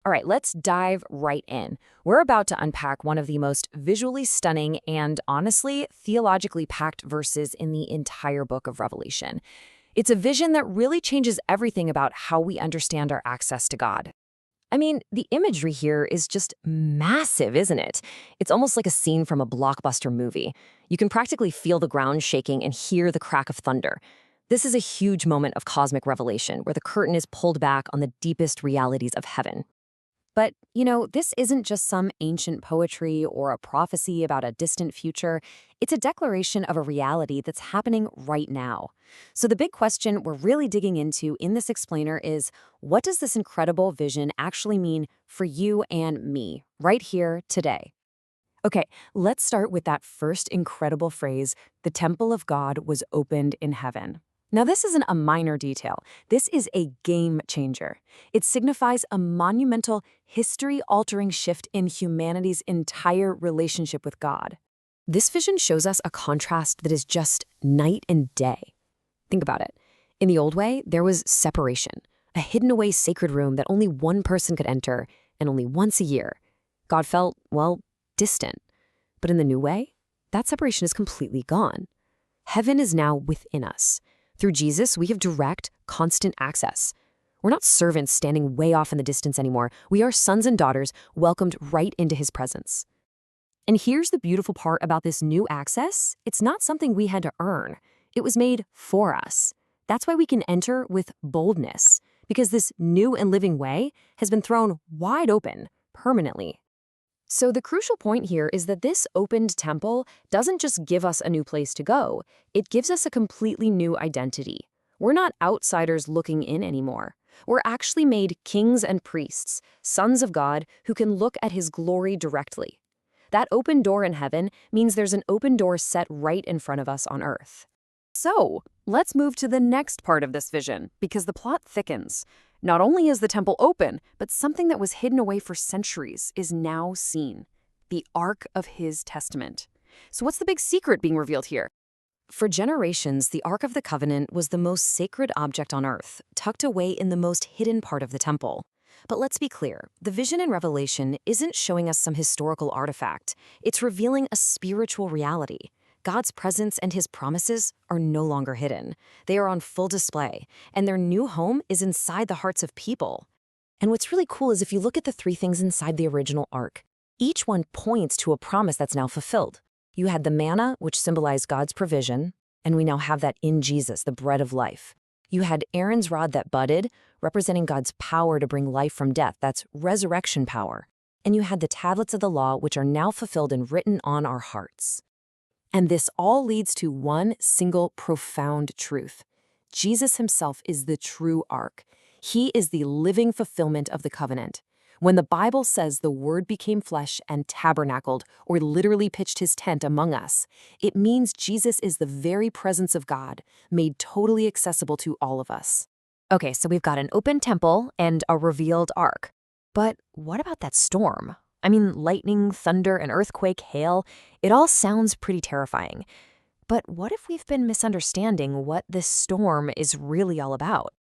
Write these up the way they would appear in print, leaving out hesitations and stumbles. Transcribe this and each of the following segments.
All right, let's dive right in. We're about to unpack one of the most visually stunning and honestly theologically packed verses in the entire book of Revelation. It's a vision that really changes everything about how we understand our access to God. I mean, the imagery here is just massive, isn't it? It's almost like a scene from a blockbuster movie. You can practically feel the ground shaking and hear the crack of thunder. This is a huge moment of cosmic revelation where the curtain is pulled back on the deepest realities of heaven. But, this isn't just some ancient poetry or a prophecy about a distant future. It's a declaration of a reality that's happening right now. So the big question we're really digging into in this explainer is, what does this incredible vision actually mean for you and me, right here, today? Okay, let's start with that first incredible phrase, the temple of God was opened in heaven. Now, this isn't a minor detail. This is a game changer. It signifies a monumental, history-altering shift in humanity's entire relationship with God. This vision shows us a contrast that is just night and day. Think about it. In the old way, there was separation, a hidden-away sacred room that only one person could enter, and only once a year. God felt, well, distant. But in the new way, that separation is completely gone. Heaven is now within us. Through Jesus, we have direct, constant access. We're not servants standing way off in the distance anymore. We are sons and daughters welcomed right into his presence. And here's the beautiful part about this new access. It's not something we had to earn. It was made for us. That's why we can enter with boldness, because this new and living way has been thrown wide open permanently. So the crucial point here is that this opened temple doesn't just give us a new place to go, it gives us a completely new identity. We're not outsiders looking in anymore. We're actually made kings and priests, sons of God who can look at his glory directly. That open door in heaven means there's an open door set right in front of us on earth. So, let's move to the next part of this vision, because the plot thickens. Not only is the temple open, but something that was hidden away for centuries is now seen. The Ark of his Testament. So what's the big secret being revealed here? For generations, the Ark of the Covenant was the most sacred object on earth, tucked away in the most hidden part of the temple. But let's be clear, the vision in Revelation isn't showing us some historical artifact. It's revealing a spiritual reality. God's presence and his promises are no longer hidden. They are on full display, and their new home is inside the hearts of people. And what's really cool is if you look at the three things inside the original ark, each one points to a promise that's now fulfilled. You had the manna, which symbolized God's provision, and we now have that in Jesus, the bread of life. You had Aaron's rod that budded, representing God's power to bring life from death. That's resurrection power. And you had the tablets of the law, which are now fulfilled and written on our hearts. And this all leads to one single profound truth. Jesus himself is the true ark. He is the living fulfillment of the covenant. When the Bible says the Word became flesh and tabernacled, or literally pitched his tent among us, it means Jesus is the very presence of God, made totally accessible to all of us. Okay, so we've got an open temple and a revealed ark. But what about that storm? I mean, lightning, thunder, an earthquake, hail, it all sounds pretty terrifying. But what if we've been misunderstanding what this storm is really all about?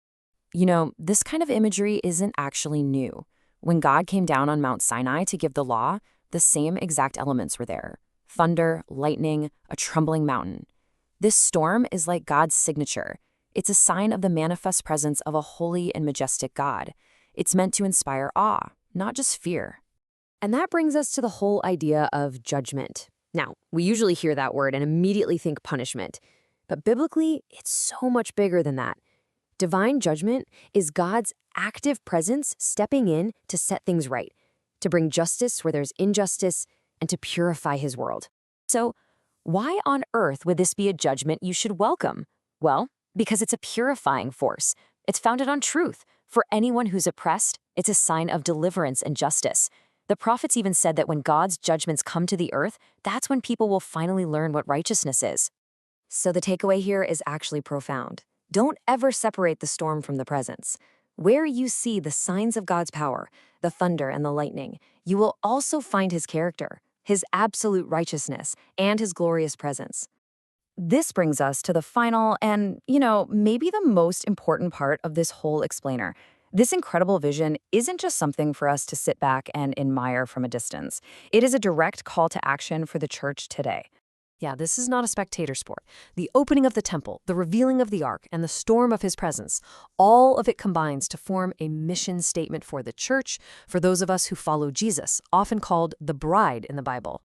This kind of imagery isn't actually new. When God came down on Mount Sinai to give the law, the same exact elements were there. Thunder, lightning, a trembling mountain. This storm is like God's signature. It's a sign of the manifest presence of a holy and majestic God. It's meant to inspire awe, not just fear. And that brings us to the whole idea of judgment. Now, we usually hear that word and immediately think punishment. But biblically, it's so much bigger than that. Divine judgment is God's active presence stepping in to set things right, to bring justice where there's injustice, and to purify his world. So, why on earth would this be a judgment you should welcome? Well, because it's a purifying force. It's founded on truth. For anyone who's oppressed, it's a sign of deliverance and justice. The prophets even said that when God's judgments come to the earth, that's when people will finally learn what righteousness is. So the takeaway here is actually profound. Don't ever separate the storm from the presence. Where you see the signs of God's power, the thunder and the lightning, you will also find his character, his absolute righteousness, and his glorious presence. This brings us to the final and, maybe the most important part of this whole explainer. This incredible vision isn't just something for us to sit back and admire from a distance. It is a direct call to action for the church today. Yeah, this is not a spectator sport. The opening of the temple, the revealing of the ark, and the storm of his presence, all of it combines to form a mission statement for the church, for those of us who follow Jesus, often called the bride in the Bible.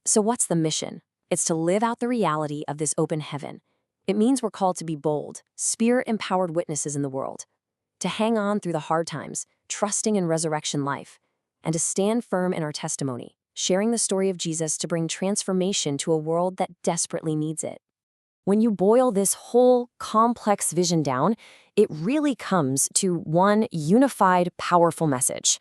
So what's the mission? It's to live out the reality of this open heaven. It means we're called to be bold, spirit-empowered witnesses in the world, to hang on through the hard times, trusting in resurrection life, and to stand firm in our testimony, sharing the story of Jesus to bring transformation to a world that desperately needs it. When you boil this whole complex vision down, it really comes to one unified, powerful message.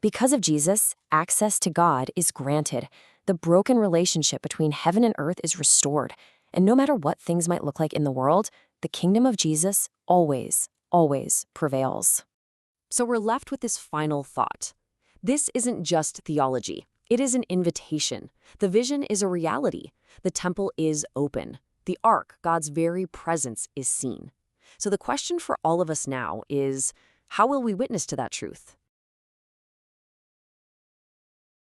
Because of Jesus, access to God is granted. The broken relationship between heaven and earth is restored. And no matter what things might look like in the world, the kingdom of Jesus always, always prevails. So we're left with this final thought. This isn't just theology. It is an invitation. The vision is a reality. The temple is open. The ark, God's very presence, is seen. So the question for all of us now is, how will we witness to that truth?